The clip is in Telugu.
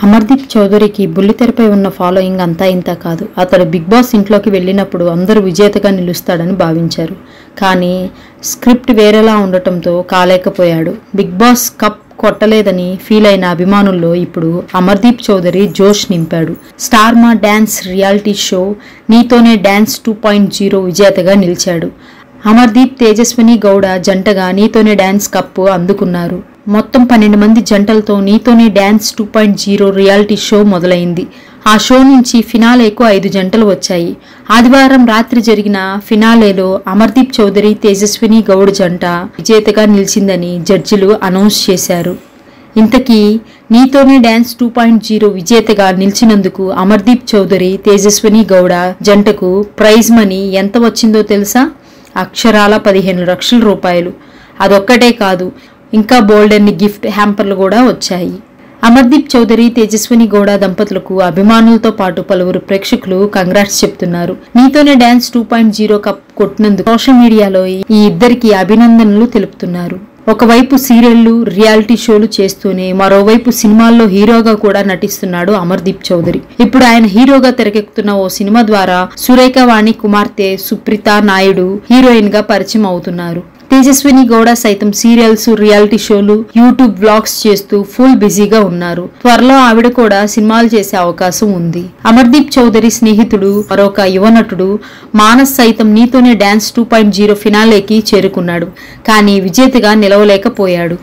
అమర్దీప్ చౌదరికి బుల్లితెరపై ఉన్న ఫాలోయింగ్ అంతా ఇంత కాదు. అతడు బిగ్ బాస్ ఇంట్లోకి వెళ్ళినప్పుడు అందరూ విజేతగా నిలుస్తాడని భావించారు. కానీ స్క్రిప్ట్ వేరేలా ఉండటంతో కాలేకపోయాడు. బిగ్ బాస్ కప్ కొట్టలేదని ఫీల్ అయిన అభిమానుల్లో ఇప్పుడు అమర్దీప్ చౌదరి జోష్ నింపాడు. స్టార్ మా డ్యాన్స్ రియాలిటీ షో నీతోనే డ్యాన్స్ 2.0 విజేతగా నిలిచాడు. అమర్దీప్ తేజస్విని గౌడ జంటగా నీతోనే డ్యాన్స్ కప్పు అందుకున్నారు. మొత్తం 12 మంది జంటలతో నీతోనే డ్యాన్స్ 2.0 రియాలిటీ షో మొదలైంది. ఆ షో నుంచి ఫినాలేకు 5 జంటలు వచ్చాయి. ఆదివారం రాత్రి జరిగిన ఫినాలేలో అమర్దీప్ చౌదరి తేజస్విని గౌడ్ జంట విజేతగా నిలిచిందని జడ్జిలు అనౌన్స్ చేశారు. ఇంతకీ నీతోనే డ్యాన్స్ 2.0 విజేతగా నిలిచినందుకు అమర్దీప్ చౌదరి తేజస్విని గౌడ జంటకు ప్రైజ్ మనీ ఎంత వచ్చిందో తెలుసా? అక్షరాల 15 లక్షల రూపాయలు. అదొక్కటే కాదు, ఇంకా బోల్డెన్ని గిఫ్ట్ హ్యాంపర్లు కూడా వచ్చాయి. అమర్దీప్ చౌదరి తేజస్విని గౌడ దంపతులకు అభిమానులతో పాటు పలువురు ప్రేక్షకులు కంగ్రాట్స్ చెప్తున్నారు. నీతోనే డ్యాన్స్ 2.0 కప్ కొట్టినందుకు సోషల్ మీడియాలో ఈ ఇద్దరికి అభినందనలు తెలుపుతున్నారు. ఒకవైపు సీరియళ్లు రియాలిటీ షోలు చేస్తూనే మరోవైపు సినిమాల్లో హీరోగా కూడా నటిస్తున్నాడు అమర్దీప్ చౌదరి. ఇప్పుడు ఆయన హీరోగా తెరకెక్కుతున్న ఓ సినిమా ద్వారా సురేఖ వాణి కుమార్తె సుప్రీత నాయుడు హీరోయిన్ గా పరిచయం అవుతున్నారు. తేజస్విని గౌడ సైతం సీరియల్స్ రియాలిటీ షోలు యూట్యూబ్ వ్లాగ్స్ చేస్తూ ఫుల్ బిజీగా ఉన్నారు. త్వరలో ఆవిడ కూడా సినిమాలు చేసే అవకాశం ఉంది. అమర్దీప్ చౌదరి స్నేహితుడు మరొక యువ నటుడు మానస్ సైతం నీతోనే డ్యాన్స్ 2.0 ఫినాలేకి చేరుకున్నాడు. కానీ విజేతగా నిలవలేకపోయాడు.